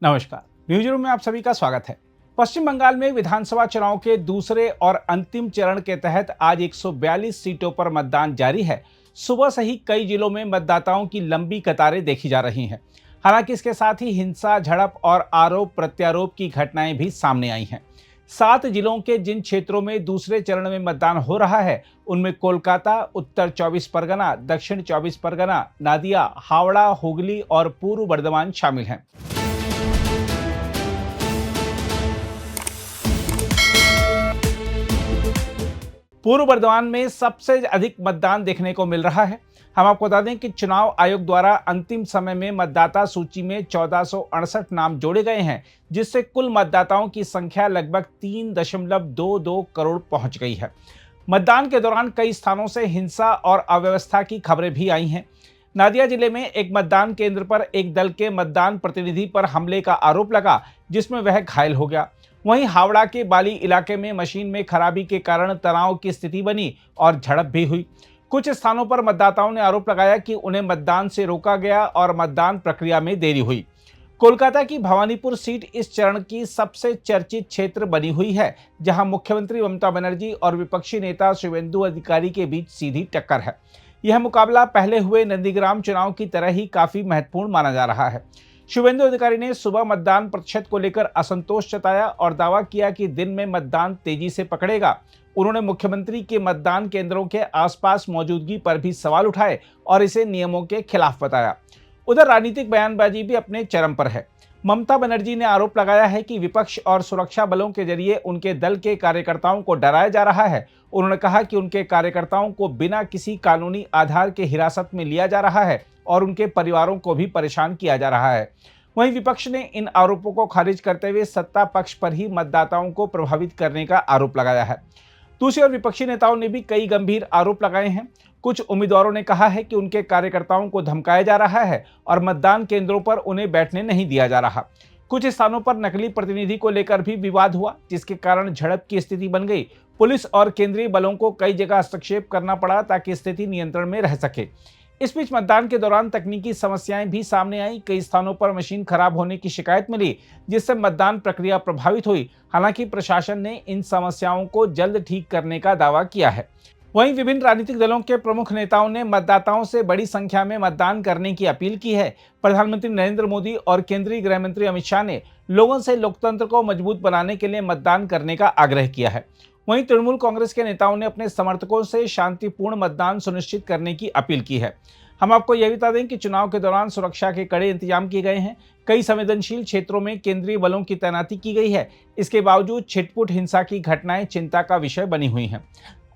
नमस्कार। News room में आप सभी का स्वागत है। पश्चिम बंगाल में विधानसभा चुनाव के दूसरे और अंतिम चरण के तहत आज 142 सीटों पर मतदान जारी है। सुबह से ही कई जिलों में मतदाताओं की लंबी कतारें देखी जा रही हैं। हालांकि इसके साथ ही हिंसा, झड़प और आरोप प्रत्यारोप की घटनाएं भी सामने आई हैं। 7 जिलों के जिन क्षेत्रों में दूसरे चरण में मतदान हो रहा है, उनमें कोलकाता, उत्तर 24 परगना, दक्षिण 24 परगना, नादिया, हावड़ा, हुगली और पूर्व बर्धमान शामिल हैं। पूर्व बर्धमान में सबसे अधिक मतदान देखने को मिल रहा है। हम आपको बता दें कि चुनाव आयोग द्वारा अंतिम समय में मतदाता सूची में 1468 नाम जोड़े गए हैं, जिससे कुल मतदाताओं की संख्या लगभग 3.22 करोड़ पहुंच गई है। मतदान के दौरान कई स्थानों से हिंसा और अव्यवस्था की खबरें भी आई हैं। नादिया जिले में एक मतदान केंद्र पर एक दल के मतदान प्रतिनिधि पर हमले का आरोप लगा, जिसमें वह घायल हो गया। वहीं हावड़ा के बाली इलाके में मशीन में खराबी के कारण तनाव की स्थिति बनी और झड़प भी हुई। कुछ स्थानों पर मतदाताओं ने आरोप लगाया कि उन्हें मतदान से रोका गया और मतदान प्रक्रिया में देरी हुई। कोलकाता की भवानीपुर सीट इस चरण की सबसे चर्चित क्षेत्र बनी हुई है, जहां मुख्यमंत्री ममता बनर्जी और विपक्षी नेता शुवेंदु अधिकारी के बीच सीधी टक्कर है। यह मुकाबला पहले हुए नंदीग्राम चुनाव की तरह ही काफी महत्वपूर्ण माना जा रहा है। शुवेंदु अधिकारी ने सुबह मतदान प्रतिशत को लेकर असंतोष जताया और दावा किया कि दिन में मतदान तेजी से पकड़ेगा। उन्होंने मुख्यमंत्री के मतदान केंद्रों के आसपास मौजूदगी पर भी सवाल उठाए और इसे नियमों के खिलाफ बताया। उधर राजनीतिक बयानबाजी भी अपने चरम पर है। ममता बनर्जी ने आरोप लगाया है कि विपक्ष और सुरक्षा बलों के जरिए उनके दल के कार्यकर्ताओं को डराया जा रहा है। उन्होंने कहा कि उनके कार्यकर्ताओं को बिना किसी कानूनी आधार के हिरासत में लिया जा रहा है और उनके परिवारों को भी परेशान किया जा रहा है। वहीं विपक्ष ने इन आरोपों को खारिज करते हुए सत्ता पक्ष पर ही मतदाताओं को प्रभावित करने का आरोप लगाया है। दूसरी ओर विपक्षी नेताओं ने भी कई गंभीर आरोप लगाए हैं। कुछ उम्मीदवारों ने कहा है कि उनके कार्यकर्ताओं को धमकाया जा रहा है और मतदान केंद्रों पर उन्हें बैठने नहीं दिया जा रहा। कुछ स्थानों पर नकली प्रतिनिधि को लेकर भी विवाद हुआ, जिसके कारण झड़प की स्थिति बन गई। पुलिस और केंद्रीय बलों को कई जगह हस्तक्षेप करना पड़ा ताकि स्थिति नियंत्रण में रह सके। इस बीच मतदान के दौरान तकनीकी समस्याएं भी सामने आई। कई स्थानों पर मशीन खराब होने की शिकायत मिली, जिससे मतदान प्रक्रिया प्रभावित हुई। हालांकि प्रशासन ने इन समस्याओं को जल्द ठीक करने का दावा किया है। वहीं विभिन्न राजनीतिक दलों के प्रमुख नेताओं ने मतदाताओं से बड़ी संख्या में मतदान करने की अपील की है। प्रधानमंत्री नरेंद्र मोदी और केंद्रीय गृह मंत्री अमित शाह ने लोगों से लोकतंत्र को मजबूत बनाने के लिए मतदान करने का आग्रह किया है। वहीं तृणमूल कांग्रेस के नेताओं ने अपने समर्थकों से शांतिपूर्ण मतदान सुनिश्चित करने की अपील की है। हम आपको यह बता दें कि चुनाव के दौरान सुरक्षा के कड़े इंतजाम किए गए हैं। कई संवेदनशील क्षेत्रों में केंद्रीय बलों की तैनाती की गई है। इसके बावजूद छिटपुट हिंसा की घटनाएं चिंता का विषय बनी हुई हैं।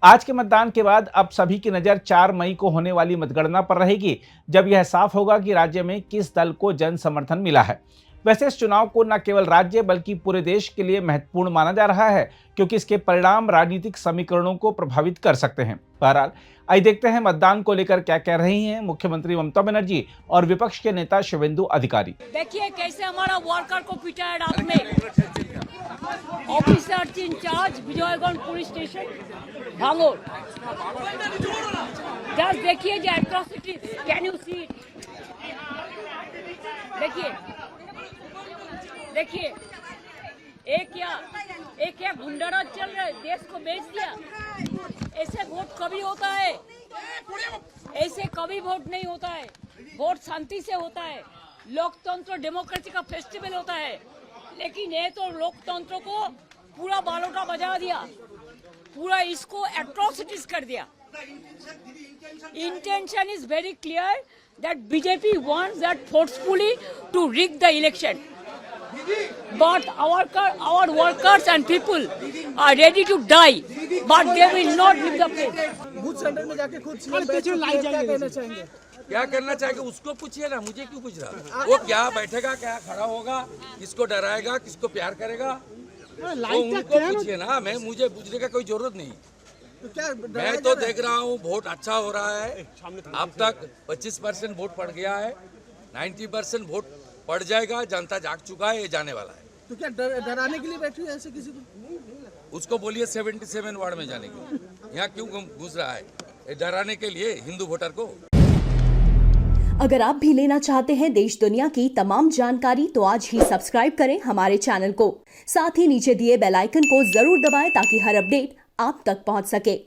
आज के मतदान के बाद अब सभी की नज़र 4 मई को होने वाली मतगणना पर रहेगी, जब यह साफ होगा कि राज्य में किस दल को जन समर्थन मिला है। वैसे इस चुनाव को न केवल राज्य बल्कि पूरे देश के लिए महत्वपूर्ण माना जा रहा है, क्योंकि इसके परिणाम राजनीतिक समीकरणों को प्रभावित कर सकते हैं। बहरहाल, आइए देखते हैं मतदान को लेकर क्या कह रही हैं मुख्यमंत्री ममता बनर्जी और विपक्ष के नेता शुवेंदु अधिकारी। देखिए कैसे हमारा वर्कर को पीटा है रात में। Officer in charge Vijayganj police station Bhangor. Just देखिए जो atrocities, can you see it? देखिए एक क्या गुंडाराज चल रहा है, देश को बेच दिया। ऐसे वोट कभी होता है? ऐसे कभी वोट नहीं होता है। वोट शांति से होता है। लोकतंत्र डेमोक्रेसी का फेस्टिवल होता है, लेकिन ये तो लोकतंत्र को पूरा बालोटा बजा दिया, पूरा इसको एट्रोसिटीज कर दिया। Intention is very clear that BJP wants that forcefully to rig the election. But our workers and people are ready to die, but they will not leave the place. Booth centre में जाके खुद CM क्या कहना चाहेंगे? क्या करना चाहेगा उसको पूछिए ना, मुझे क्यों पूछ रहा? वो क्या बैठेगा, क्या खड़ा होगा, किसको डराएगा, किसको प्यार करेगा, वो उनको पूछिए ना। मुझे पूछने का कोई जरूरत नहीं। मैं तो देख रहा हूँ वोट अच्छा हो रहा है। अब तक 25% वोट पड़ गया है, 90% वोट पड़ जाएगा। जनता जाग चुका है, ये जाने वाला है। तो क्या डराने के लिए बैठी है ऐसे किसी को? उसको बोलिए 77 वार्ड में जाने के। यहाँ क्यों घुस रहा है? डराने के लिए हिंदू वोटर को। अगर आप भी लेना चाहते हैं देश दुनिया की तमाम जानकारी तो आज ही सब्सक्राइब करें हमारे चैनल को। साथ ही नीचे दिए बेल आइकन को जरूर दबाएं ताकि हर अपडेट आप तक पहुंच सके।